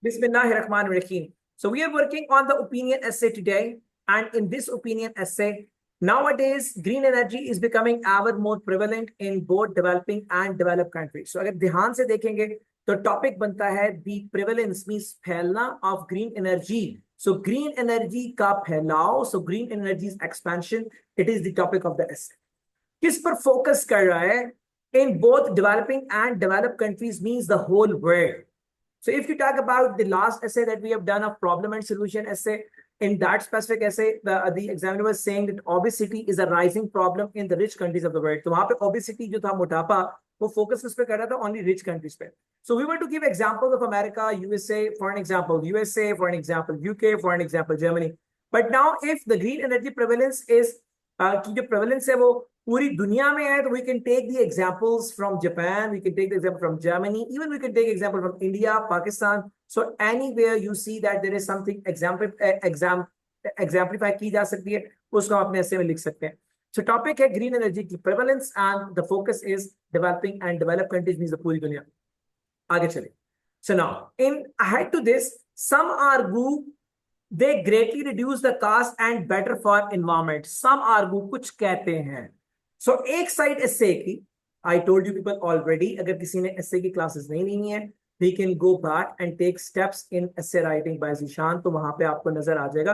Bismillahirrahmanirrahim. So we are working on the opinion essay today, and in this opinion essay, nowadays green energy is becoming ever more prevalent in both developing and developed countries. So अगर ध्यान से देखेंगे तो topic बनता है the prevalence means फैलना of green energy. So green energy का फैलाव, so green energy's expansion, it is the topic of the essay. किस पर फोकस कर रहा है? In both developing and developed countries means the whole world. So if you talk about the last essay that we have done of problem and solution essay, in that specific essay, the examiner was saying that obesity is a rising problem in the rich countries of the world. तो वहां पे obesity जो था मोटापा वो focus किस पे कर रहा था? Only rich countries पे. So we want to give examples of America, USA for an example, USA for an example, UK for an example, Germany. But now if the green energy prevalence is की जो prevalence है वो पूरी दुनिया में है, तो we can take the examples from Japan, we can take the example from Germany, even we can take example from India, Pakistan. So anywhere you see that there is something exemplify की जा सकती है, उसको आप अपने ऐसे में लिख सकते हैं. So topic है green energy की prevalence and the focus is developing and developed countries means the पूरी दुनिया. आगे चले. So now in ahead to this, some argue they greatly reduce the cost and better for environment. Some argue कुछ कहते हैं. So एक side एस्से की, I told you people already, अगर किसी ने एस्से की क्लासेस नहीं ली है, they can go back and take steps in essay writing by Zishan. तो वहां पे आपको नजर आ जाएगा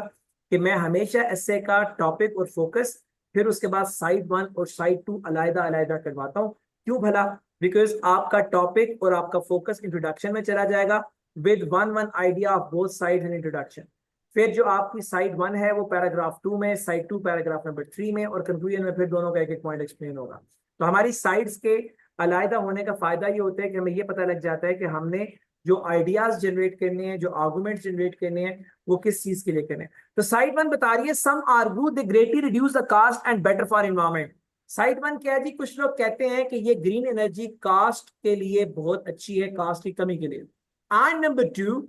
कि मैं हमेशा एस्से का टॉपिक और फोकस फिर उसके बाद साइड 1 और साइड 2 अलग-अलग करवाता हूँ. क्यों भला? बिकॉज आपका टॉपिक और आपका फोकस इंट्रोडक्शन में चला जाएगा with one idea of both side in introduction. फिर जो आपकी साइड 1 है वो पैराग्राफ 2 में, साइड 2 पैराग्राफ नंबर 3 में, और कंक्लूजन में फिर दोनों का एक पॉइंट एक्सप्लेन होगा. तो हमारी साइड्स के अलग होने का फायदा ये होता है कि हमें ये पता लग जाता है कि हमने जो आइडियाज जनरेट करने हैं, जो आर्गुमेंट्स जनरेट करने हैं, वो किस चीज के लिए करने हैं. तो साइड 1 बता रही है some argue they greatly reduce the cost and better for environment. Side 1 क्या है जी? कुछ लोग कहते हैं कि ये ग्रीन एनर्जी कास्ट के लिए बहुत अच्छी है, कास्ट की कमी के लिए. And number 2,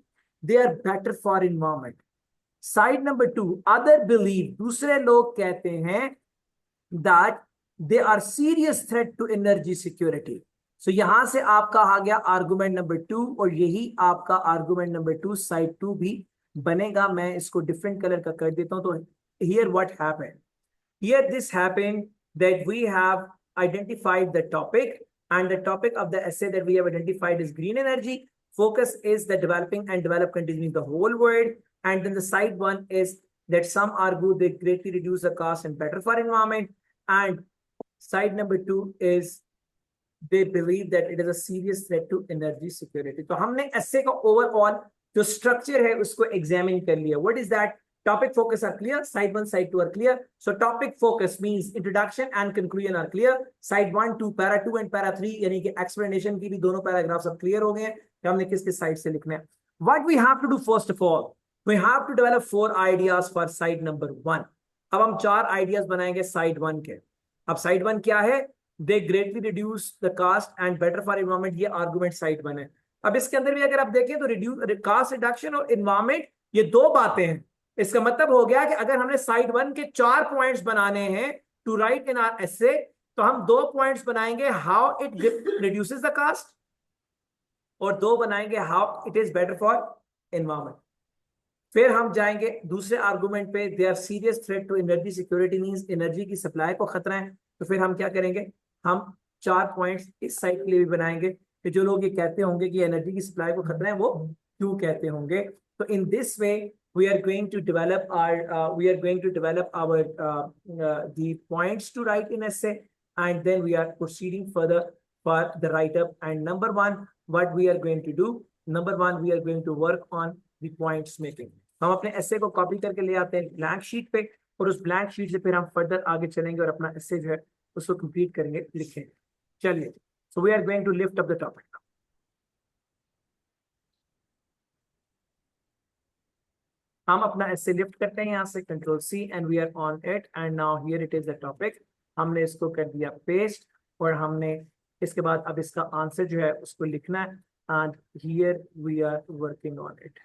they are better for environment. Side number 2, other believe, दूसरे लोग कहते हैं that they are serious threat to energy security. So यहां से आपका आ गया आर्गुमेंट नंबर 2, और यही आपका आर्गुमेंट नंबर 2 साइड 2 भी बनेगा. मैं इसको डिफरेंट कलर का कर देता हूं. तो here what happened, here this happened that we have identified the topic, and the topic of the essay that we have identified is green energy. Focus is the developing and developed countries means the whole world. And then the side 1 is that some argue they greatly reduce the cost and better for environment. And side number 2 is they believe that it is a serious threat to energy security. तो हमने essay का overall जो structure है उसको examine कर लिया. What is that? Topic focus are clear. Side 1, side 2 are clear. So topic focus means introduction and conclusion are clear. Side 1, 2, para 2 and para 3 यानी कि explanation की भी दोनों paragraphs अब clear हो गए हैं कि हमने किस किस side से लिखना है. What we have to do first of all, we have to develop 4 ideas for side number 1. अब हम 4 ideas बनाएंगे side 1 के. अब side 1 क्या है? They greatly reduce the cost and better for environment. ये argument side 1 है. अब इसके अंदर भी अगर आप देखें तो reduce cost reduction और environment ये दो बातें हैं. इसका मतलब हो गया कि अगर हमने साइड 1 के 4 पॉइंट्स बनाने हैं to write in our essay, तो हम 2 पॉइंट्स बनाएंगे how it reduces the cost, और 2 बनाएंगे how it is better for environment. फिर हम जाएंगे दूसरे आर्गुमेंट पे, they are serious threat to energy security means energy की सप्लाई को खतरा है. तो फिर हम क्या करेंगे? हम 4 पॉइंट्स इस साइड के लिए भी बनाएंगे कि जो लोग ये कहते होंगे कि एनर्जी की सप्लाई को खतरा है वो क्यों कहते होंगे. तो in this way we are going to develop our the points to write in essay, and then we are proceeding further for the write up. And number 1, what we are going to do, number 1 we are going to work on the points making. हम अपने essay को copy करके ले आते हैं blank sheet पे, और उस ब्लैंक शीट से फिर हम फर्दर आगे चलेंगे और अपना essay जो है उसको कंप्लीट करेंगे, लिखेंगे. चलिए, so we are going to lift up the topic. हम अपना ऐसे लिफ्ट करते हैं यहाँ से, control C, and we are on it. And now here it is the topic. हमने इसको कर दिया पेस्ट, और हमने इसके बाद अब इसका आंसर जो है उसको लिखना है. And here we are working on it.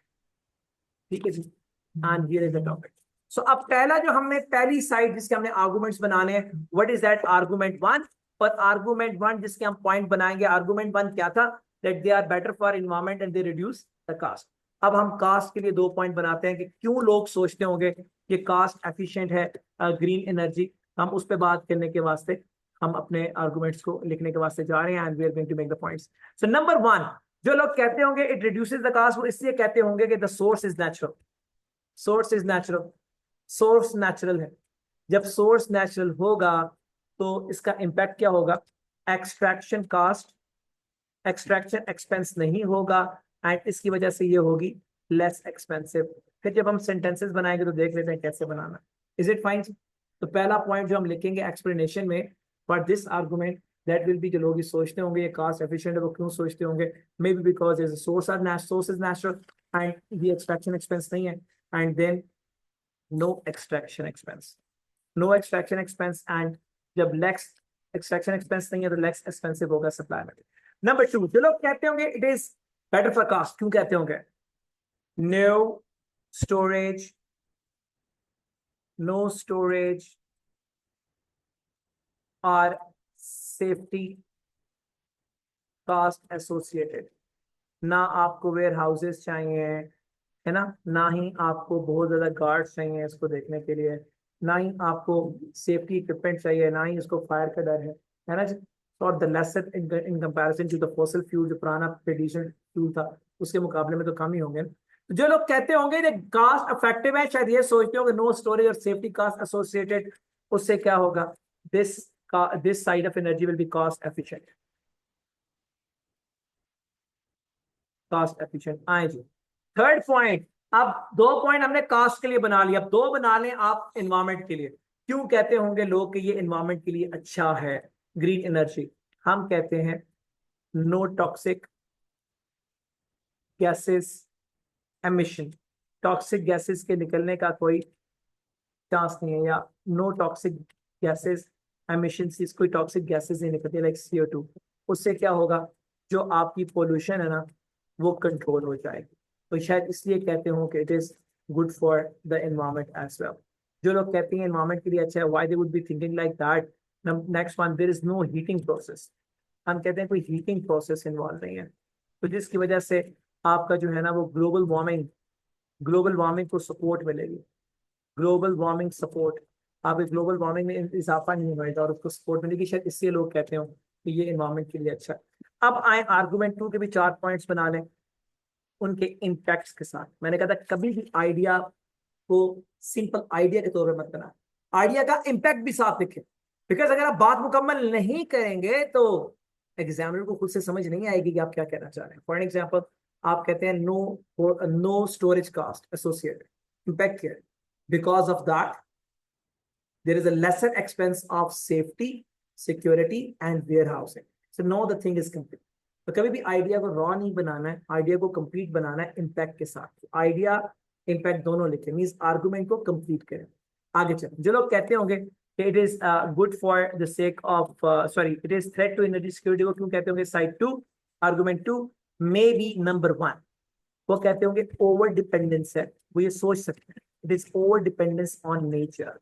ठीक है जी. And here is the topic. So अब पहला जो हमने पहली साइड जिसके हमने आर्गुमेंट्स बनाने हैं, व्हाट इज दैट? आर्गुमेंट 1. और आर्गुमेंट 1 जिसके हम पॉइंट बनाएंगे, आर्गुमेंट 1 क्या था? That they are better for environment and they reduce the cost. अब हम कास्ट के लिए 2 पॉइंट बनाते हैं कि क्यों लोग सोचते होंगे कि कास्ट एफिशिएंट है ग्रीन एनर्जी। हम उस पर बात करने के वास्ते हम अपने आर्गुमेंट्स को लिखने के वास्ते जा रहे हैं and we are going to make the points. So number 1, जो लोग कहते होंगे इट रिड्यूसेस द कास्ट, वो इसलिए कहते होंगे कि the source is natural. Source is natural, source natural है। जब सोर्स नेचुरल होगा तो इसका इम्पैक्ट क्या होगा? एक्सट्रैक्शन कास्ट, एक्सट्रैक्शन एक्सपेंस नहीं होगा एंड इसकी वजह से ये होगी लेस एक्सपेंसिव। फिर जब हम सेंटेंसेस बनाएंगे तो देख लेते हैं कैसे बनाना। Is it fine? तो पहला पॉइंट जो हम लिखेंगे एक्सप्लेनेशन में for this argument that will be, जो लोग सोचते होंगे ये कास्ट एफिशिएंट है वो क्यों सोचते होंगे? Maybe because is source is natural and ये एक्सट्रैक्शन एक्सपेंस नहीं है and then no extraction expense, no extraction expense and जब लेस एक्सट्रैक्शन एक्सपेंस नहीं है तो लेस एक्सपेंसिव होगा सप्लाई में। नंबर 2, जो लोग कहते होंगे it is better for cost, क्यों कहते होंगे? नो स्टोरेज, नो स्टोरेज और सेफ्टी कास्ट एसोसिएटेड। ना आपको वेयर हाउसेस चाहिए, है ना ही आपको बहुत ज्यादा गार्ड्स चाहिए इसको देखने के लिए, ना ही आपको सेफ्टी इक्विपमेंट चाहिए, ना ही इसको फायर का डर है ना जी। और the lesser in comparison to the fossil fuel, जो पुराना ट्रेडिशनल फ्यूल था उसके मुकाबले में तो कम ही होंगे। तो जो लोग कहते होंगे ये कास्ट इफेक्टिव है, शायद ये सोचते होंगे नो स्टोरेज और सेफ्टी कास्ट एसोसिएटेड, उससे क्या होगा? This side of energy will be cost efficient, cost efficient. आए जी थर्ड पॉइंट। अब 2 पॉइंट हमने कास्ट के लिए बना लिया, अब 2 बना लें आप एनवायरमेंट के लिए। क्यों कहते होंगे लोग कि ये एनवायरमेंट के लिए अच्छा है ग्रीन एनर्जी? हम कहते हैं no toxic gases emission, toxic gases के निकलने का कोई चांस नहीं है, या नो टॉक्सिक गैसेस एमिशन, कोई टॉक्सिक गैसेस नहीं निकलती लाइक CO2। उससे क्या होगा? जो आपकी पोल्यूशन है ना वो कंट्रोल हो जाएगी। तो शायद इसलिए कहते हो कि it is good for the environment as well. जो लोग कहते हैं एनवायरमेंट के लिए अच्छा है, why they would be thinking like that? Next one, there is no heating process. हम कहते हैं कोई हीटिंग प्रोसेस इन्वॉल्व नहीं है, तो जिसकी वजह से आपका जो है ना वो ग्लोबल वार्मिंग को सपोर्ट मिलेगी, ग्लोबल वार्मिंग सपोर्ट। आप ग्लोबल वार्मिंग में इजाफा नहीं होगा और उसको सपोर्ट मिलेगी, शायद इसलिए लोग कहते हो कि ये एनवायरमेंट के लिए अच्छा है। अब आए आर्गुमेंट 2 के भी 4 पॉइंट्स बना लें उनके इम्पैक्ट्स के साथ। मैंने कहा था कभी भी आइडिया को सिंपल आइडिया के तौर पर मत बनाए, आइडिया का इम्पैक्ट भी साथ लिखें, बिकॉज अगर आप बात मुकम्मल नहीं करेंगे तो एग्जामिनर को खुद से समझ नहीं आएगी कि आप क्या कहना चाह रहे हैं। फॉर एग्जाम्पल आप कहते हैं no storage cost associated, impact क्या है? Because of that there is a lesser expense of safety, security and warehousing. So now the thing is complete. तो कभी भी आइडिया को रॉ नहीं बनाना है, आइडिया को कंप्लीट बनाना है इम्पैक्ट के साथ। आइडिया इम्पैक्ट दोनों लिखे, मींस आर्गुमेंट को कंप्लीट करें। आगे चलें। जो लोग कहते होंगे कि it is good for the sake of sorry it is threat to energy security, वो क्यों कहते होंगे? Side 2 argument 2 maybe number 1, वो कहते होंगे ओवर डिपेंडेंस है। वो ये सोच सकते हैं it is over dependence on nature,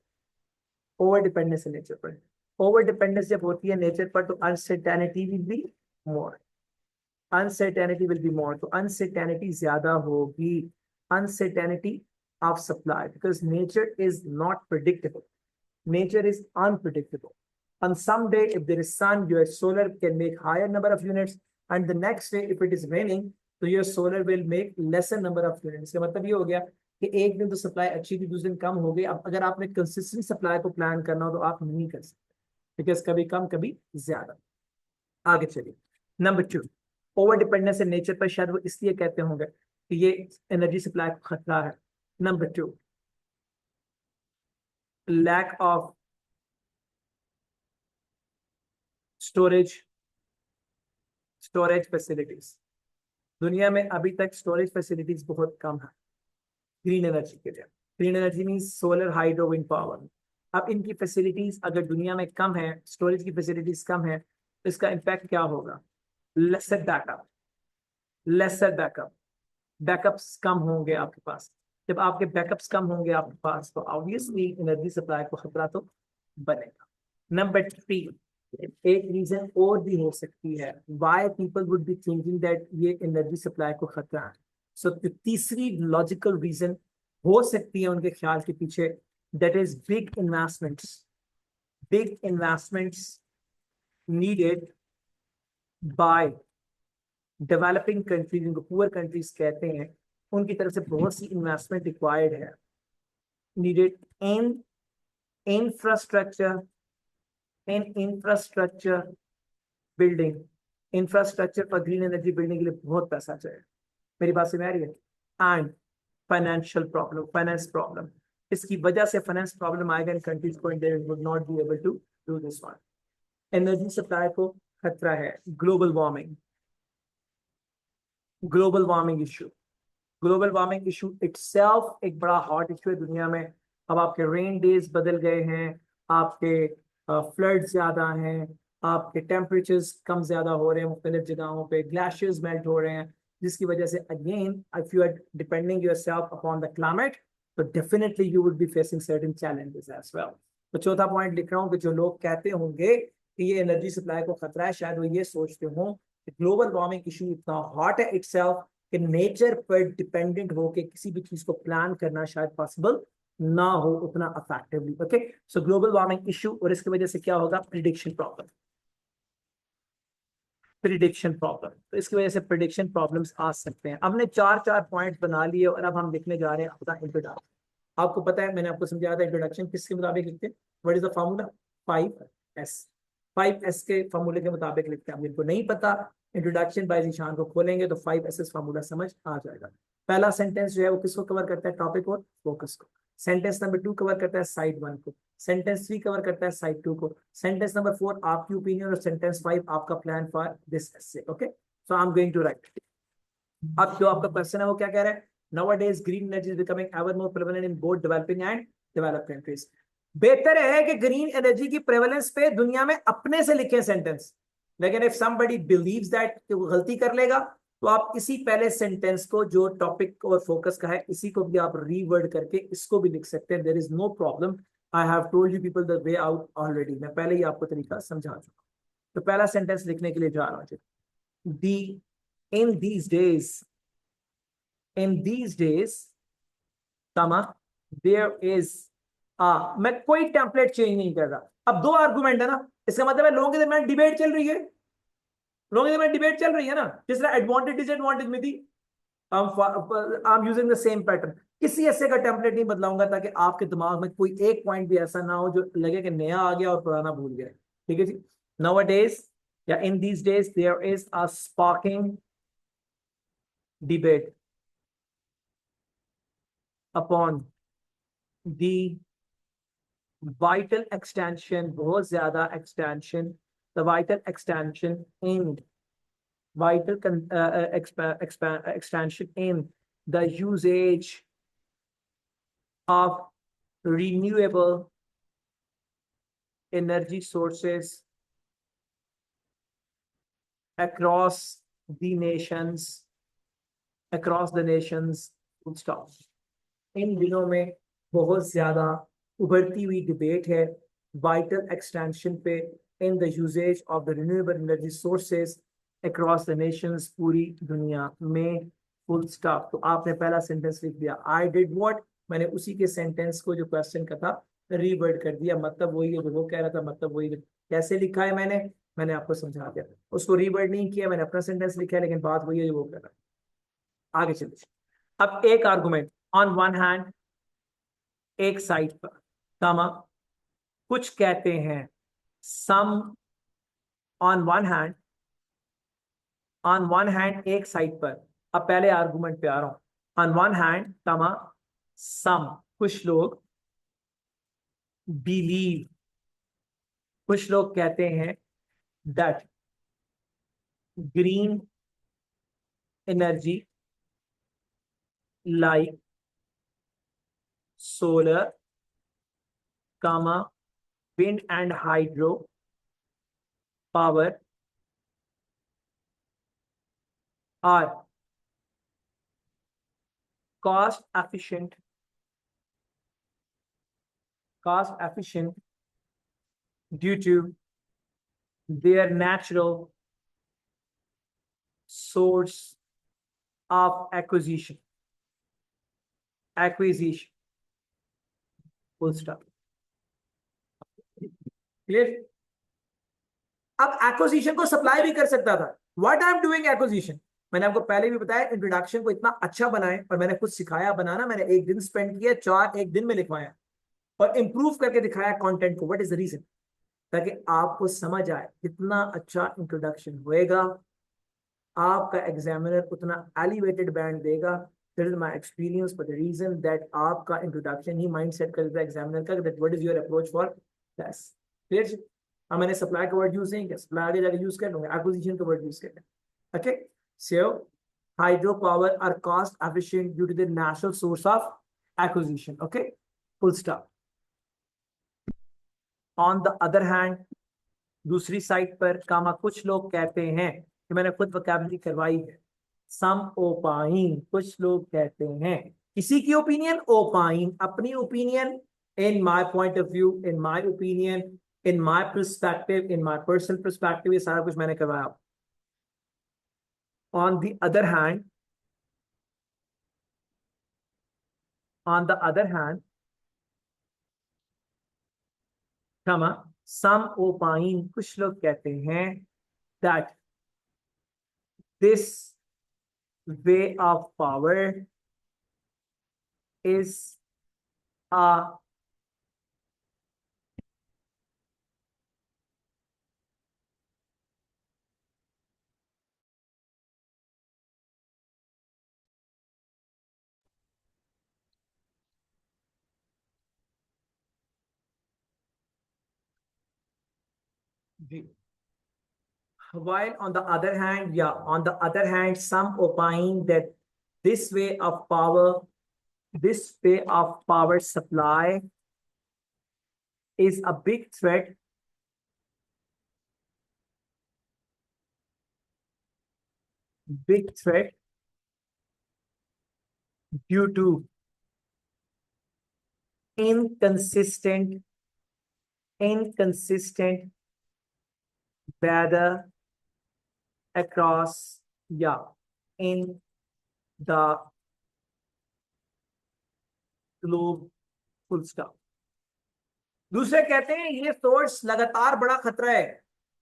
over dependence nature पर। ओवर डिपेंडेंस जब होती है नेचर पर तो uncertainty will be more, uncertainty will be more, तो अनसर्टेनिटी ज्यादा होगी, uncertainty of supply, because nature is not predictable, nature is unpredictable. On some day if there is sun your solar can make higher number of units and the next day if it is raining तो your solar will make lesser number of units। इसका मतलब ये हो गया कि एक दिन तो सप्लाई अच्छी थी दूसरे दिन कम हो गई। अब अगर आपने कंसिस्टेंट सप्लाई को प्लान करना हो तो आप नहीं कर सकते, बिकॉज कभी कम कभी ज्यादा। आगे चलिए। नंबर 2, ओवर डिपेंडेंस है नेचर पर, शायद वो इसलिए कहते होंगे कि ये एनर्जी सप्लाई को खतरा है। Number 2, lack of storage facilities. दुनिया में अभी तक स्टोरेज फैसिलिटीज बहुत कम है ग्रीन एनर्जी के लिए। Green energy mean solar, hydro, wind power. अब इनकी फैसिलिटीज अगर दुनिया में कम है, स्टोरेज की फैसिलिटीज कम है, तो इसका इम्पैक्ट क्या होगा? Lesser backup, lesser backup, backups कम होंगे आपके पास। जब आपके बैकअप्स कम होंगे आपके पास तो ऑब्वियसली एनर्जी सप्लाई को खतरा तो बनेगा। नंबर 3, एक रीजन और भी हो सकती है why people would be thinking that ये एनर्जी सप्लाई को खतरा है। सो तीसरी लॉजिकल रीजन हो सकती है उनके ख्याल के पीछे, that is big investments needed by developing countries, जिनको पुअर कंट्रीज कहते हैं, उनकी तरफ से बहुत सी इन्वेस्टमेंट रिक्वायर्ड है, needed in infrastructure, infrastructure building, infrastructure पर ग्रीन एनर्जी बिल्डिंग के लिए बहुत पैसा चाहिए। मेरी बात समझ आ रही है? And financial problem, finance problem, इसकी वजह से फाइनेंस प्रॉब्लम आएगा इन कंट्रीज को, they would not be able to do this one. Energy supply को खतरा है, global warming, global warming issue, global warming issue itself एक बड़ा हॉट इशू है दुनिया में। अब आपके रेन डेज बदल गए हैं, आपके फ्लड ज्यादा हैं, आपके टेम्परेचर्स कम ज्यादा हो रहे हैं, मुख्तलिफ जगहों पे ग्लेशियर्स मेल्ट हो रहे हैं, जिसकी वजह से again if you are depending yourself upon the climate, तो definitely you would be facing certain challenges as well. तो चौथा पॉइंट लिख रहा हूँ कि जो लोग कहते होंगे कि ये एनर्जी सप्लाई को खतरा है, शायद वो ये सोचते हों कि ग्लोबल वार्मिंग इशू इतना हॉट है इटसेल्फ कि नेचर पर डिपेंडेंट होकर किसी भी चीज को प्लान करना शायद पॉसिबल ना हो उतना इफेक्टिवली। ओके, सो ग्लोबल वार्मिंग इशू, और इसकी वजह से क्या होगा? Prediction problem, prediction problem. तो इसकी वजह से प्रिडिक्शन प्रॉब्लम्स आ सकते हैं। हमने चार चार पॉइंट बना लिए और अब हम लिखने जा रहे हैं अपना इंट्रोडक्शन। आपको पता है मैंने आपको समझाया था इंट्रोडक्शन किसके मुताबिक लिखते हैं? What is the formula? 5S, 5S के फार्मूले के मुताबिक लिखते हैं। जिनको नहीं पता, इंट्रोडक्शन बाय जीशान को खोलेंगे तो 5S फार्मूला समझ आ जाएगा। पहला सेंटेंस जो है वो किसको कवर करता है? टॉपिक और फोकस को। सेंटेंस नंबर 2 कवर करता है साइड 1 को, सेंटेंस 3 कवर करता है साइड 2 को, सेंटेंस नंबर 4 आपकी ओपिनियन, और सेंटेंस 5 आपका plan for this essay. Okay, so I am going to write. अब जो आपका क्वेश्चन है वो क्या कह रहा है? Nowadays green energy is becoming ever more prevalent in both developing and developed countries. बेहतर है कि ग्रीन एनर्जी की प्रेवलेंस पे दुनिया में अपने से लिखें सेंटेंस, लेकिन इफ somebody believes that कि वो गलती कर लेगा, तो आप इसी पहले सेंटेंस को जो टॉपिक और फोकस का है, इसी को भी आप रीवर्ड करके इसको भी लिख सकते हैं। There is no problem. I have told you people the way out already, मैं पहले ही आपको तरीका समझा चुका। तो पहला सेंटेंस लिखने के लिए जा रहा हूं। The in these days, in these days, comma, there is मैं कोई टेम्पलेट चेंज नहीं कर रहा। अब दो आर्गुमेंट है ना, इसका मतलब है लोगों के दरमियान डिबेट चल रही है, लोगों के दरमियान डिबेट चल रही है ना, जिस तरह एडवांटेज डिसएडवांटेज में थी। I am using the same pattern. किसी ऐसे का टेम्पलेट नहीं बदलाऊंगा ताकि आपके दिमाग में कोई एक पॉइंट भी ऐसा ना हो जो लगे कि नया आ गया और पुराना भूल गया। ठीक है जी। Nowadays, या in these days, there is a sparking debate upon the vital extension, बहुत ज्यादा extension, the vital extension in vital extension in the usage of renewable energy sources across the nations, across the nations, full stop। इन दिनों में बहुत ज्यादा उभरती हुई debate है vital extension पे, in the usages of the renewable energy sources across the nations, पूरी दुनिया में, फुल स्टॉप। तो आपने पहला सेंटेंस लिख दिया, आई डिड व्हाट, मैंने उसी के सेंटेंस को जो क्वेश्चन का था रीवर्ड कर दिया, मतलब वही है जो वो कह रहा था, मतलब वही। कैसे लिखा है मैंने आपको समझा दिया, उसको रीवर्ड नहीं किया, मैंने अपना सेंटेंस लिखा है, लेकिन बात वही है जो वो कर रहा है। आगे चलिए। अब एक आर्गुमेंट, ऑन वन हैंड, एक साइड पर, कामा, कुछ कहते हैं, some, on one hand, on one hand एक साइड पर। अब पहले आर्गुमेंट पे आ रहा हूं। On one hand, comma, some, कुछ लोग, बिलीव, कुछ लोग कहते हैं, that green energy like solar, comma, wind and hydro power are cost efficient due to their natural source of acquisition. Acquisition. Full stop. Clear? अब एक्विजिशन को supply भी कर सकता था. What I am doing acquisition, मैंने आपको पहले भी बताया, इंट्रोडक्शन को इतना अच्छा बनाए और मैंने खुद सिखाया बनाना. मैंने एक दिन स्पेंड किया, 4 एक दिन में लिखवाया और इंप्रूव करके दिखाया कंटेंट को. What is the reason? ताकि आपको समझ आए. जितना अच्छा इंट्रोडक्शन होएगा आपका एग्जामिनर उतना एलिवेटेड बैंड देगा. This is my experience. For the reason that आपका इंट्रोडक्शन ही माइंड सेट कर देता है एग्जामिनर का, that what is your approach for class. Clear? अब मैंने सप्लाई का वर्ड यूज नहीं किया, सप्लाई आगे जाके यूज कर लूंगा. एक्विजिशन का वर्ड यूज कर लेंगे. Okay, so hydro power are cost efficient due to the natural source of acquisition. Okay, full stop. On the other hand, दूसरी साइड पर कामा कुछ लोग कहते हैं कि मैंने खुद वोकैबुलरी करवाई है. सम ओपाइन, कुछ लोग कहते हैं. किसी की ओपिनियन, ओपाइन, अपनी opinion. In my point of view, in my opinion, in my perspective, in my personal perspective, ये सारा कुछ मैंने करवाया. On the other hand, on the other hand, कमा सम ओपाइन, कुछ लोग कहते हैं that this way of power is a while on the other hand, yeah, on the other hand, some opine that this way of power, this way of power supply is a big threat due to inconsistent weather across, yeah, in the globe. Full stop. दूसरे कहते हैं ये source लगातार बड़ा खतरा है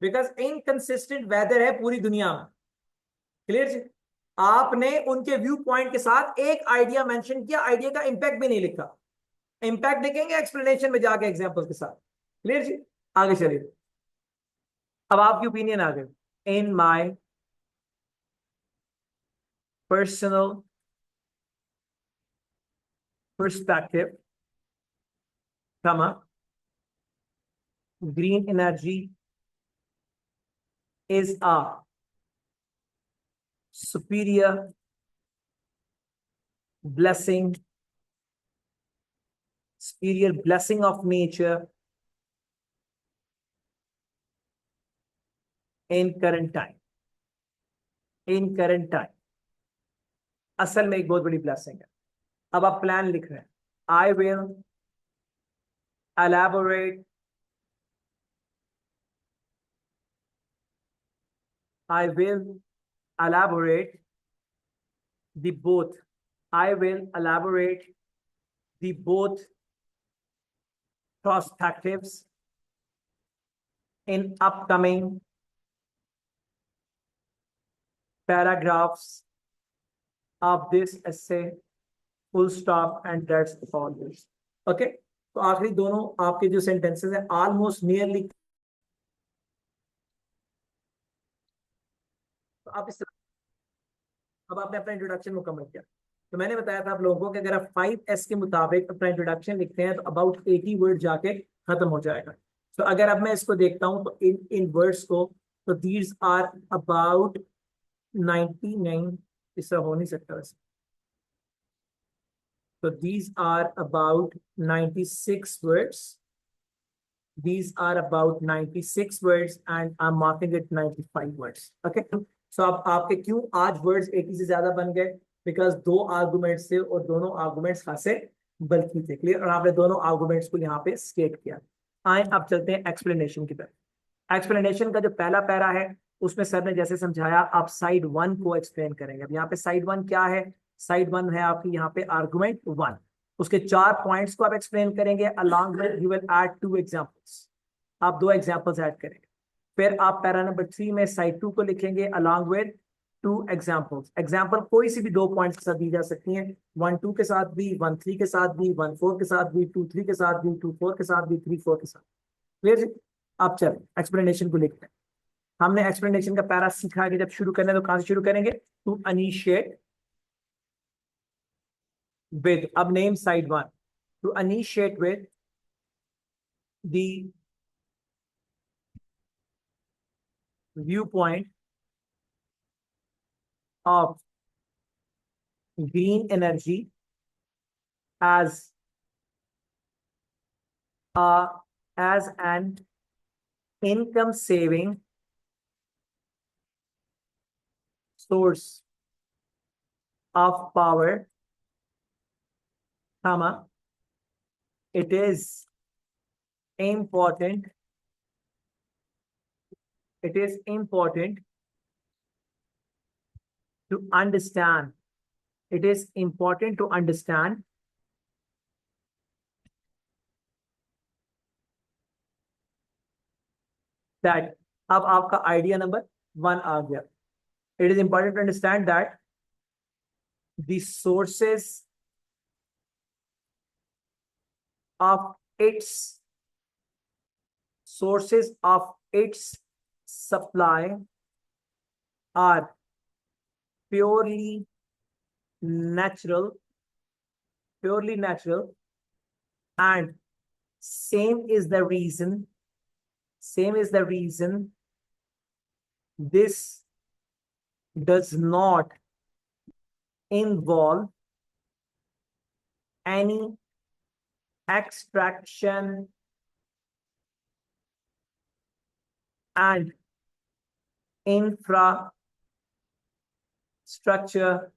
because inconsistent weather है पूरी दुनिया में. क्लियर? आपने उनके व्यू पॉइंट के साथ एक आइडिया मेंशन किया, आइडिया का इंपैक्ट भी नहीं लिखा. इंपैक्ट देखेंगे एक्सप्लेनेशन में जाके एग्जांपल के साथ. क्लियर जी? आगे चलिए. अब आपकी ओपिनियन आ गई. इन माय पर्सनल पर्सपेक्टिव, कमा green energy is a superior blessing of nature in current time. असल में एक बहुत बड़ी ब्लेसिंग है. अब आप प्लान लिख रहे हैं. I will elaborate the both perspectives in upcoming paragraphs of this essay. Full stop and that's all this. Okay, तो आखिरी दोनों आपके जो सेंटेंसेस हैं ऑलमोस्ट नियरली. तो आप इस, अब आपने अपना इंट्रोडक्शन मुकम्मल किया. तो मैंने बताया था आप लोगों को कि अगर आप 5S के मुताबिक अपना इंट्रोडक्शन लिखते हैं तो अबाउट 80 वर्ड जाके खत्म हो जाएगा. तो अगर अब मैं इसको देखता हूं तो इन वर्ड्स को, तो दीज आर अबाउट 99, इससे हो नहीं सकता वैसे. तो these are about 96 words. These are about 96 words and I'm marking it 95 words. Okay. So अब आपके क्यों आज वर्ड्स 80 से ज्यादा बन गए? बिकॉज दो आर्गुमेंट्स थे और दोनों आर्गुमेंट्स खासे बल्कि थे. क्लियर? और आपने दोनों आर्गुमेंट्स को यहाँ पे स्टेट किया. आए अब चलते हैं एक्सप्लेनेशन की तरफ. एक्सप्लेनेशन का जो पहला पैरा है उसमें सर ने जैसे समझाया आप साइड 1 को एक्सप्लेन करेंगे। अब यहाँ पे साइड 1 क्या है? साइड 1 है आपकी यहाँ पे आर्गुमेंट 1, उसके 4 पॉइंट्स को आप एक्सप्लेन करेंगे। Along with you will add 2 examples, आप 2 एग्जांपल्स ऐड करेंगे। फिर आप पैरा नंबर 3 में साइड 2 को लिखेंगे अलॉन्ग विद 2 एग्जांपल्स। एग्जांपल कोई सी भी 2 पॉइंट्स के साथ दी जा सकती हैं, 1 2 के साथ भी, 1 3 के साथ भी, 1 4 के साथ भी, 2 3 के साथ भी, 2 4 के साथ भी, 3 4 के साथ। क्लियर जी? आप चलो एक्सप्लेनेशन को लिखते हैं। हमने एक्सप्लेनेशन का पैरा सीखा कि जब शुरू करना है तो कहां से शुरू करेंगे? टू इनिशिएट विद, अब name side 1, to initiate with the view point of green energy as an income saving source of power, comma, it is important to understand, it is important to understand that, अब आपका idea number 1 आ गया। It is important to understand that the of sources of its supply are purely natural, and same is the reason this does not involve any extraction and infrastructure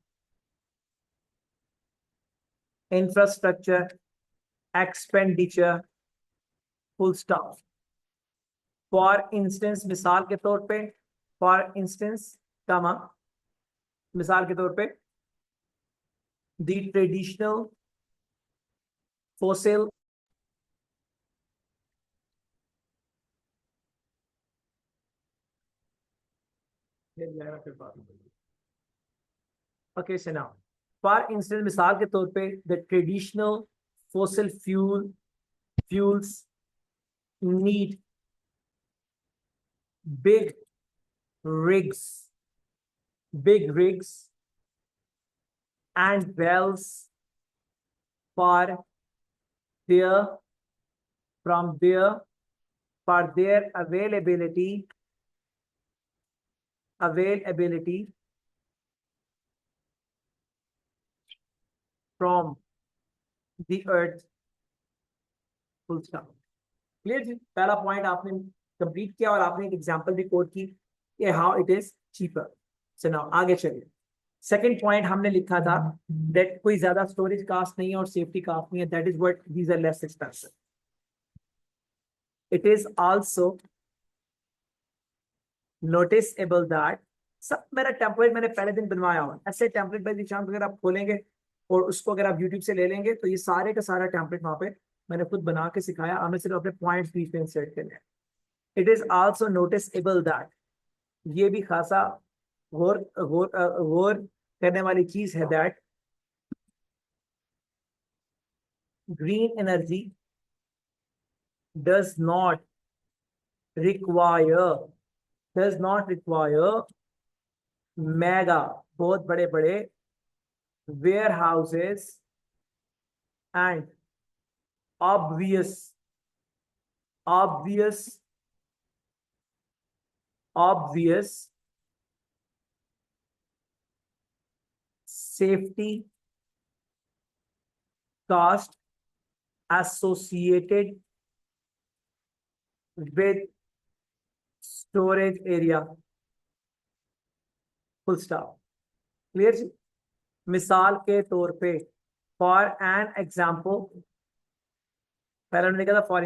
expenditure, full stop. For instance, मिसाल के तौर पे, मिसाल के तौर पे the traditional fossil okay, so now for instance मिसाल के तौर पे the traditional fossil fuels need big rigs and wells for their availability from the earth, full stop. Clear जी? पहला पॉइंट आपने कंप्लीट किया और आपने एक एग्जांपल भी कोट की कि how it is cheaper. So now आगे चलिए। सेकंड पॉइंट हमने लिखा था दैट कोई ज्यादा स्टोरेज कास्ट नहीं है और सेफ्टी कास्ट नहीं है, that is what these are less expensive. It is also noticeable that, सब मेरा टेम्पलेट मैंने पहले दिन बनवाया हुआ, ऐसे टेम्पलेट बाय निशान अगर आप खोलेंगे और उसको अगर आप यूट्यूब से ले लेंगे तो ये सारे का सारा टेम्पलेट वहां पे मैंने खुद बना के सिखाया, हमें सिर्फ अपने पॉइंट्स बीच में इंसर्ट करने हैं। It is also noticeable that, ये भी खासा गौर करने वाली चीज है, that green energy does not require mega, बहुत बड़े बड़े warehouses and obvious safety cost associated with storage area, full stop. Clear जी? मिसाल के तौर पे फॉर एन एग्जाम्पल, पहले हमने लिखा था फॉर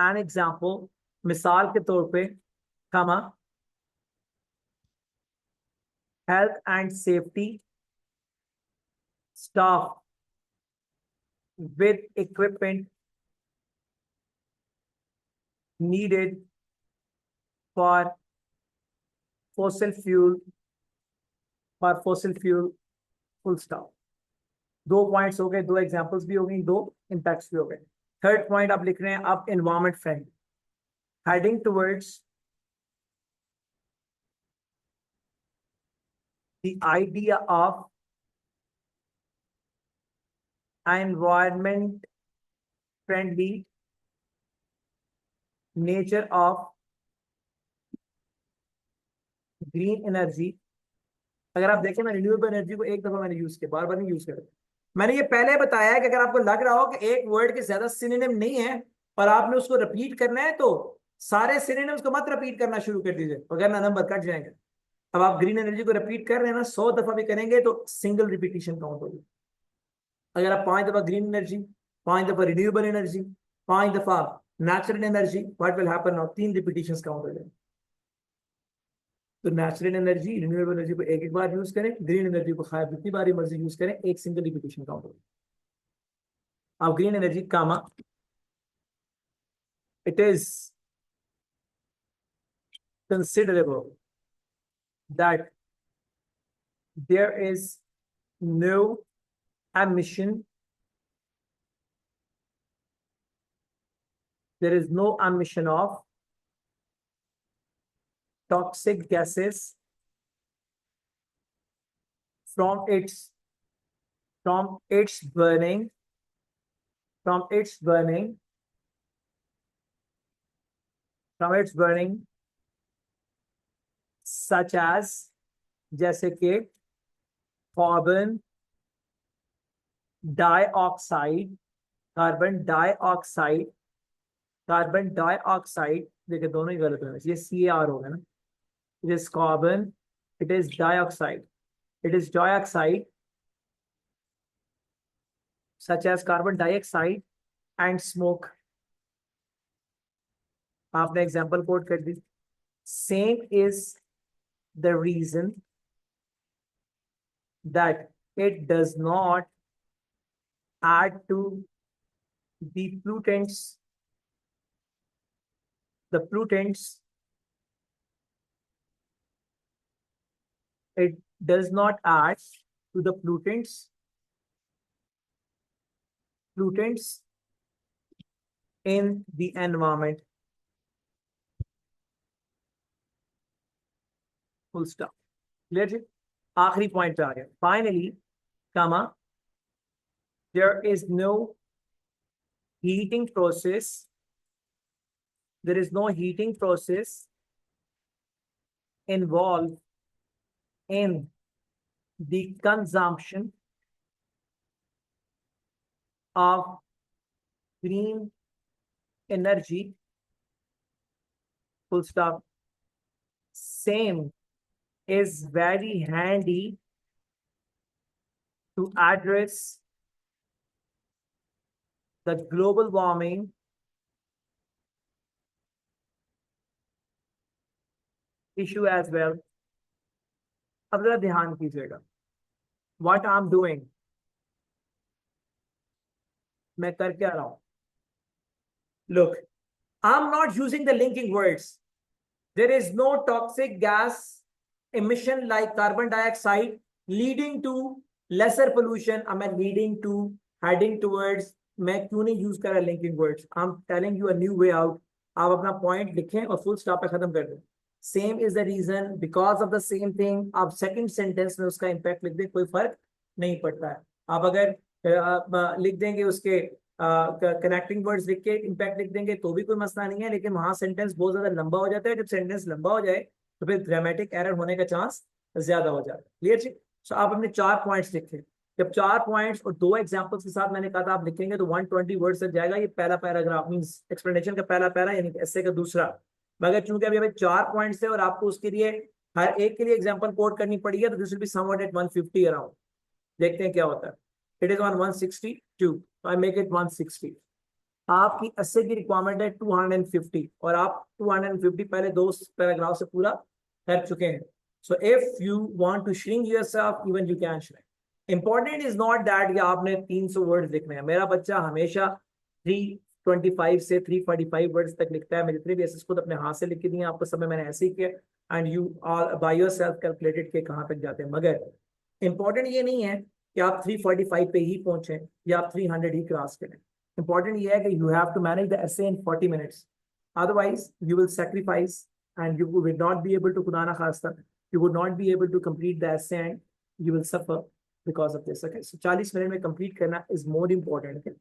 एन एग्जाम्पल, मिसाल के तौर पे, कमा health and safety staff with equipment needed for fossil fuel full stop. दो पॉइंट्स हो गए, दो एग्जांपल्स भी हो गई, दो इंपैक्ट्स भी हो गए। थर्ड पॉइंट आप लिख रहे हैं अब environment friendly, heading towards the idea of environment friendly nature of green energy. अगर आप देखें, मैं रिन्यूएबल एनर्जी को एक दफा मैंने यूज किया, बार बार नहीं यूज कर। मैंने ये पहले बताया है कि अगर आपको लग रहा हो कि एक वर्ड के ज्यादा सिनोनिम नहीं है और आपने उसको रिपीट करना है, तो सारे सिनोनिम्स को मत रिपीट करना शुरू कर दीजिए, वरना नंबर कट जाएंगे। अब आप ग्रीन एनर्जी को रिपीट कर रहे हैं ना, 100 दफा भी करेंगे तो सिंगल रिपीटिशन काउंट होगी। अगर आप 5 दफा ग्रीन एनर्जी, 5 दफा रिन्यूएबल एनर्जी, 5 दफा natural energy, what will happen now, 3 repetitions count हो जाएंगे। तो नेचुरल एनर्जी, रिन्यूएबल एनर्जी को एक एक बार यूज करें, ग्रीन एनर्जी को खाया जितनी बार मर्जी यूज करें, एक सिंगल रिपीटिशन काउंट होगी। अब green energy comma, it is considerable that there is no emission, of toxic gases from its burning such as, जैसे कि कार्बन डाइऑक्साइड, देखिए दोनों ही गलत है, ये CAR होगा ना, it is carbon, it is dioxide such as carbon dioxide and smoke। आपने एग्जाम्पल कोट कर दी। Same is the reason that it does not add to the pollutants, it does not add to the pollutants in the environment, full stop। Clear जी? आखिरी point पे आ गया। Finally comma, there is no heating process involved in the consumption of green energy, full stop। Same is very handy to address the global warming issue as well। अब जरा ध्यान कीजिएगा, what I'm doing, मैं कर क्या रहा हूं। Look, I'm not using the linking words. There is no toxic gas emission like carbon dioxide leading to lesser pollution. I'm leading to, heading towards, मैं क्यों नहीं यूज कर रहा linking words. I am telling you a new way out. आप अपना point लिखें और full stop पे खत्म कर दें। Same is the reason, because of the same thing. आप सेकंड सेंटेंस में उसका इंपैक्ट लिख दें, कोई फर्क नहीं पड़ता है। आप अगर लिख देंगे उसके कनेक्टिंग वर्ड्स लिख के इंपैक्ट लिख देंगे तो भी कोई मसला नहीं है, लेकिन वहां सेंटेंस बहुत ज्यादा लंबा हो जाता है। जब सेंटेंस लंबा हो जाए तो फिर ग्रामेटिक एरर होने का चांस ज्यादा हो जाता है। क्लियर जी? सो आप अपने 4 पॉइंट्स लिखें। जब 4 पॉइंट्स और 2 एग्जांपल्स के साथ मैंने कहा था आप लिखेंगे तो 120 वर्ड्स तक जाएगा। ये पहला पैराग्राफ मींस एक्सप्लेनेशन का पहला पैरा, यानी ऐसे का दूसरा। मगर चूंकि अभी 4 पॉइंट्स है और आपको उसके लिए हर एक के लिए एग्जांपल कोट करनी पड़ी है, तो this will be somewhat at 150 around. देखते हैं क्या होता है। It is on 162, I make it 160। आपकी 80 की रिक्वायरमेंट है 250 और आप 250 पहले 2 पैराग्राफ से पूरा कर चुके हैं। So if you want to shrink yourself, even you can shrink. Important is not that कि आपने 300 वर्ड्स लिखने हैं. मेरा बच्चा हमेशा 325 से 345 वर्ड्स तक लिखता है. मैं जितने भी ऐसे खुद अपने हाथ से लिख के दिए आपको सब में मैंने ऐसे ही किया. And you all by yourself calculated के कहाँ तक जाते हैं. मगर इंपॉर्टेंट ये नहीं है कि आप 345 पे ही पहुंचे या आप 300 ही क्रॉस करें. इंपॉर्टेंट ये है कि you have to manage the essay in 40 minutes. Otherwise you will sacrifice and you will not be able to खुदा ना खास्ता, you would not be able to complete the essay and you will suffer because of this. Okay, so 40 minute में complete करना is more important. Okay,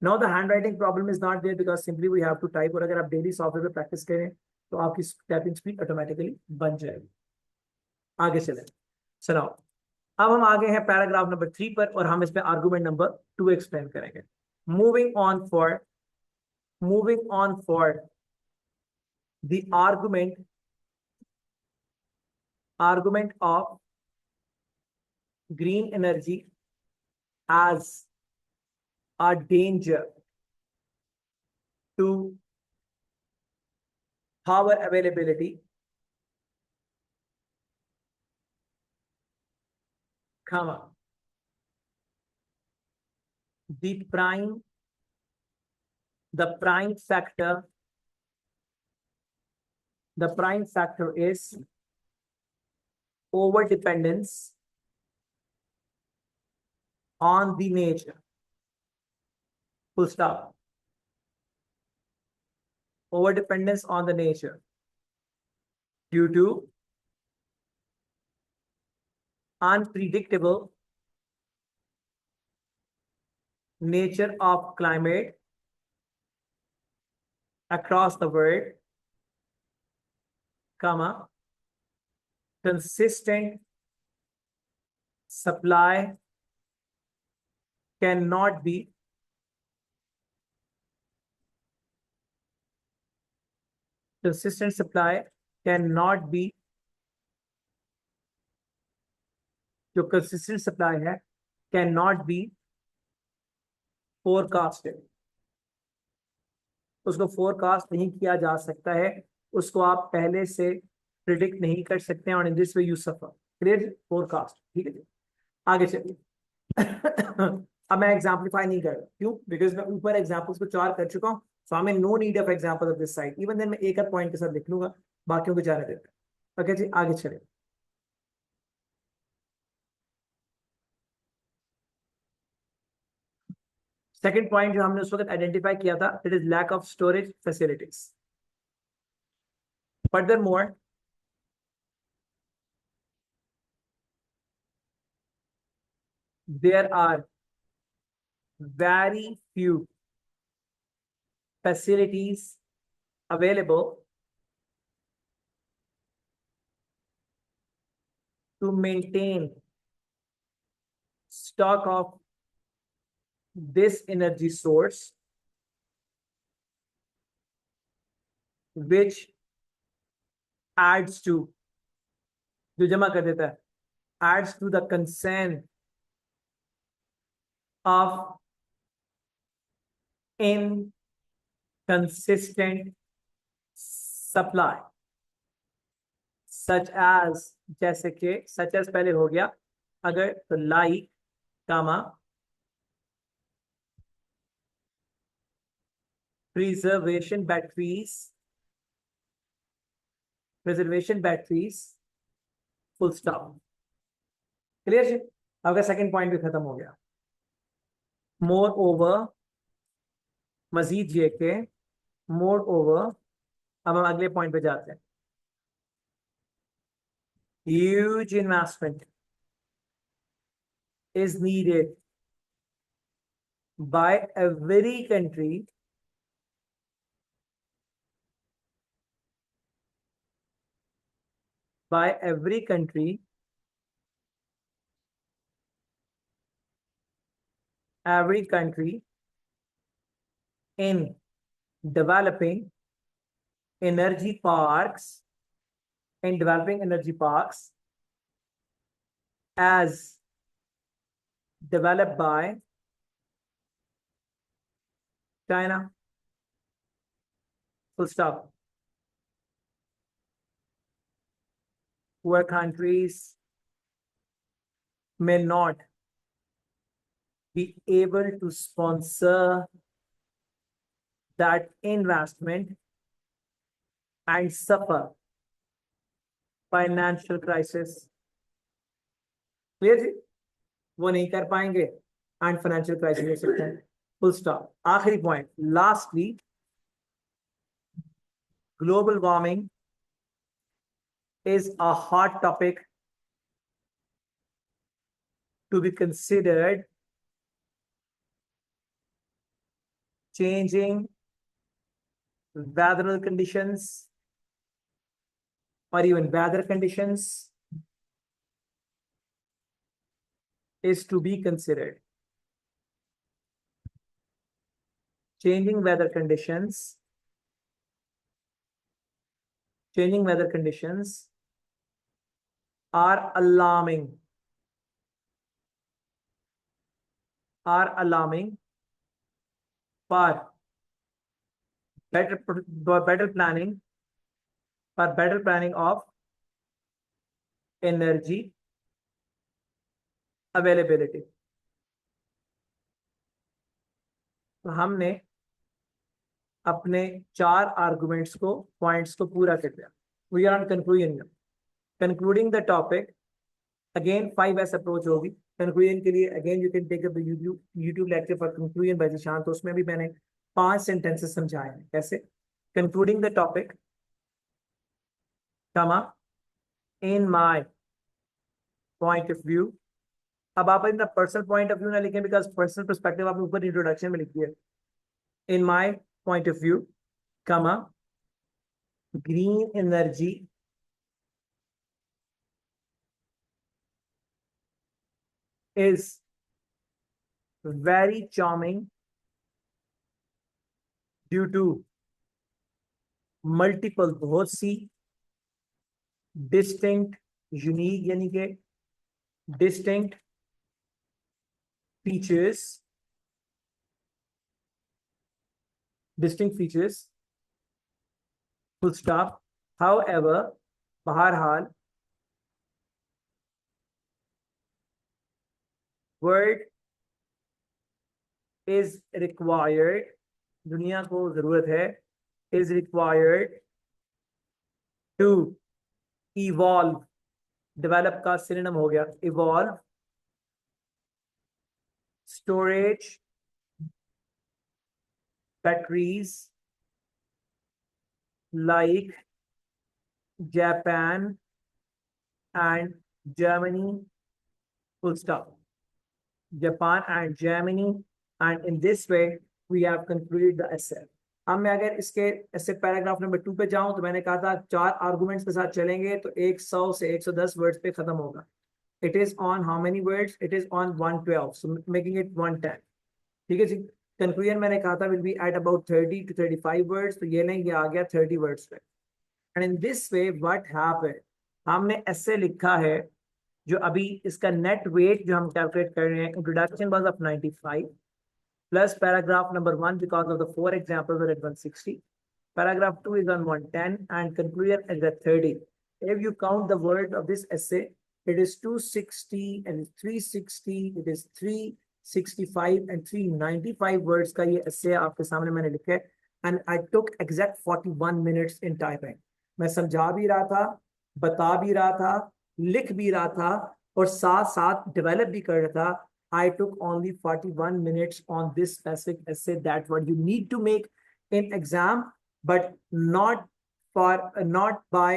now the handwriting problem is not there because simply we have to type. और अगर आप daily software पे practice करें तो आपकी typing speed automatically बन जाएगी. आगे चलें. So now अब हम आगे हैं पैराग्राफ नंबर 3 पर और हम इसमें आर्गुमेंट नंबर 2 एक्सप्लेन करेंगे. moving on for the argument of green energy as a danger to power availability, comma, the prime factor is over dependence on the nature. Full stop. Over dependence on the nature due to unpredictable nature of climate across the world, comma, consistent supply cannot be consistent supply cannot be जो consistent supply है cannot be forecasted. उसको forecast नहीं किया जा सकता है, उसको आप पहले से प्रिडिक्ट नहीं कर सकते हैं. और in this way you suffer. Clear? Forecast. ठीक है जी. आगे चलिए. अब मैं एग्जाम्पलीफाई नहीं कर रहा. क्यों? बिकॉज मैं ऊपर एग्जाम्पल्स को 4 कर चुका हूं. So I mean no need of example of this side. Even then मैं एक आध पॉइंट के साथ लिख लूंगा, बाकियों को जाने देता. ओके जी, आगे चलिए. सेकंड पॉइंट जो हमने उस वक्त आइडेंटिफाई किया था, it is lack of storage facilities. Furthermore there are very few facilities available to maintain stock of this energy source, which adds to, जो जमा कर देता है, adds to the concern of inconsistent supply, such as, जैसे कि such as पहले हो गया, अगर तो like, comma, preservation batteries, full stop. Clear है? आपका सेकंड पॉइंट भी खत्म हो गया. मोर ओवर, मजीद ये के, मोर ओवर. अब हम अगले पॉइंट पे जाते हैं. Huge investment is needed by every country in developing energy parks as developed by China. Full stop. poor countries may not be able to sponsor that investment and suffer financial crisis. Clear जी? वो नहीं कर पाएंगे and financial crisis हो सकते हैं. Full stop. आखिरी point. Lastly, global warming is a hot topic to be considered. Changing weather conditions or even weather conditions is to be considered. Changing weather conditions are alarming for better planning of energy availability. तो हमने अपने 4 arguments को points को पूरा कर दिया. We are on conclusion. Concluding the topic again 5S approach होगी. Conclusion के लिए again you can take up the YouTube lecture for conclusion by Zeeshan. तो उसमें भी मैंने 5 सेंटेंसेस समझाए हैं कैसे. कंक्लूडिंग द टॉपिक, कमा, इन माय पॉइंट ऑफ व्यू. अब आप अपना पर्सनल पॉइंट ऑफ व्यू ना लिखें बिकॉज पर्सनल पर्सपेक्टिव आपने ऊपर इंट्रोडक्शन में लिखी है. In my point of view, comma, green energy is very charming due to multiple, बहुत सी, distinct, unique यानी कि distinct features, full stop. However, बहरहाल word is required, दुनिया को जरूरत है, is required to evolve. develop का synonym हो गया evolve, storage batteries like Japan and Germany. Full stop. Japan and Germany, and in this way we have concluded the essay. अब मैं अगर इसके ऐसे पैराग्राफ नंबर 2 पे जाऊं तो मैंने कहा था 4 आर्गुमेंट्स के साथ चलेंगे तो 100 से 110 वर्ड्स पे खत्म होगा. It is on how many words? It is on 112, so making it 110. ठीक है जी. कंक्लूजन मैंने कहा था will be at about 30 to 35 words. तो ये नहीं, ये आ गया 30 वर्ड्स पे. And in this way what happened, हमने ऐसे लिखा है जो अभी इसका नेट वेट जो हम कैलकुलेट कर रहे हैं. Introduction was of 95 plus paragraph number 1 because of the 4 examples are at 160. Paragraph 2 is on 110 and conclusion is at 30. If you count the words of this essay, it is 260 and 360, it is 365 and 395 words का ये essay आपके सामने मैंने लिखा है. And I took exact 41 minutes in typing. मैं समझा भी रहा था, बता भी रहा था, लिख भी रहा था और साथ साथ डेवलप भी कर रहा था. I took only 41 minutes on this specific essay. That's what you need to make in exam, but not by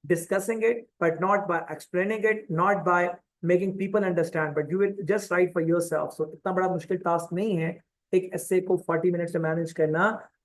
discussing it, but not by explaining it, not by making people understand, but you will just write for yourself. So इतना बड़ा मुश्किल task नहीं है एक essay को 40 minute से manage करना.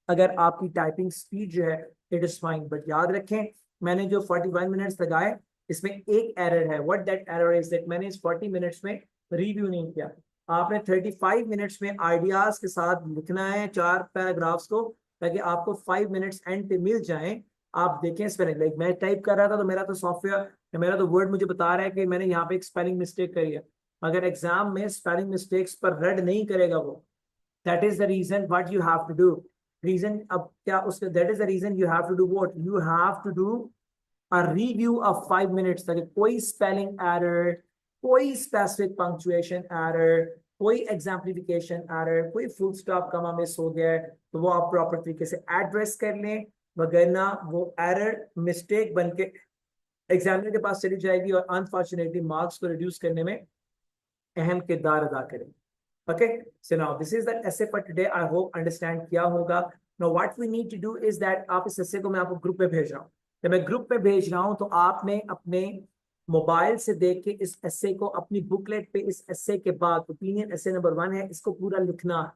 अगर आपकी टाइपिंग स्पीड जो है it is fine, but याद रखें मैंने जो 41 मिनट्स लगाए इसमें एक एरर है. What that error is that मैंने इस 40 मिनट्स में रिव्यू नहीं किया. आपने 35 मिनट्स में आइडियाज के साथ लिखना है 4 पैराग्राफ्स को ताकि आपको 5 मिनट्स एंड पे मिल जाएं. आप देखें स्पेलिंग, लाइक मैं टाइप कर रहा था तो मेरा तो सॉफ्टवेयर, मेरा तो वर्ड मुझे बता रहा है कि मैंने यहाँ पे एक स्पेलिंग मिस्टेक करी है. अगर एग्जाम में स्पेलिंग मिस्टेक्स पर रेड नहीं करेगा वो, that is the reason what you have to do. Reason अब क्या उसके, that is the reason you have to do what, you have to do a review of 5 minutes तक कोई spelling error, कोई specific punctuation error, कोई exemplification error, कोई full stop कमा miss हो गया है तो वो आप प्रॉपर तरीके से एड्रेस कर लें, वगरना वो एरर मिस्टेक बन के एग्जामिनर के पास चली जाएगी और अनफॉर्चुनेटली मार्क्स को रिड्यूस करने में अहम किरदार अदा करेगी. Okay, so now this is the essay for today. I hope understand क्या होगा. Now what we need to do is that आप इस essay को मैं आपको ग्रुप में भेज रहा हूँ. जब मैं ग्रुप में भेज रहा हूँ तो आपने अपने मोबाइल से देख के इस essay को अपनी बुकलेट पे इस essay के बाद ओपिनियन essay नंबर 1 है, इसको पूरा लिखना है.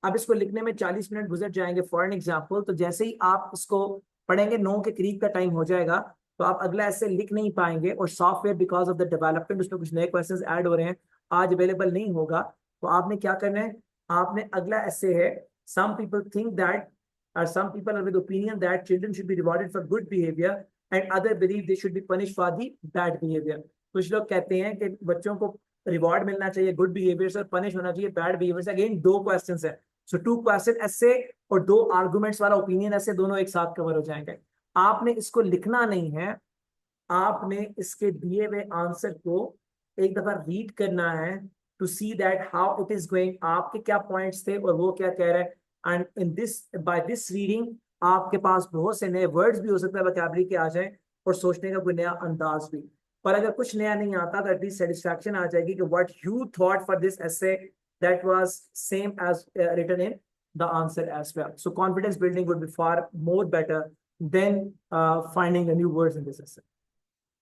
अब इसको लिखने में 40 मिनट गुजर जाएंगे फॉर एन एग्जाम्पल. तो जैसे ही आप इसको पढ़ेंगे 9 के करीब का टाइम हो जाएगा तो आप अगला ऐसे लिख नहीं पाएंगे और software because of the development उसमें कुछ नए क्वेश्चंस ऐड हो रहे हैं, आज अवेलेबल नहीं होगा. तो आपने क्या करना है, आपने अगला ऐसे है some people think that or some people are with opinion that children should be rewarded for good behavior and other believe they should be punished for the bad behavior. कुछ लोग कहते हैं कि बच्चों को रिवॉर्ड मिलना चाहिए गुड बिहेवियर से और पनिश होना चाहिए बैड बिहेवियर से. अगेन 2 क्वेश्चंस है. सो 2 क्वेश्चन ऐसे और 2 आर्गुमेंट्स वाला ओपिनियन ऐसे दोनों एक साथ कवर हो जाएंगे. आपने इसको लिखना नहीं है, आपने इसके दिए हुए आंसर को एक दफा रीड करना है to see that how it is going, आपके क्या पॉइंट्स थे और वो क्या कह रहा है. And in this by this reading आपके पास बहुत से नए वर्ड्स भी हो सकता है वोकैबुलरी के आ जाएं और सोचने का कोई नया अंदाज भी. पर अगर कुछ नया नहीं आता तो एटलीस्ट सेटिस्फैक्शन आ जाएगी कि what you thought for this essay that was same as written in the answer as well. So confidence building would be far more better than finding the new words in this essay.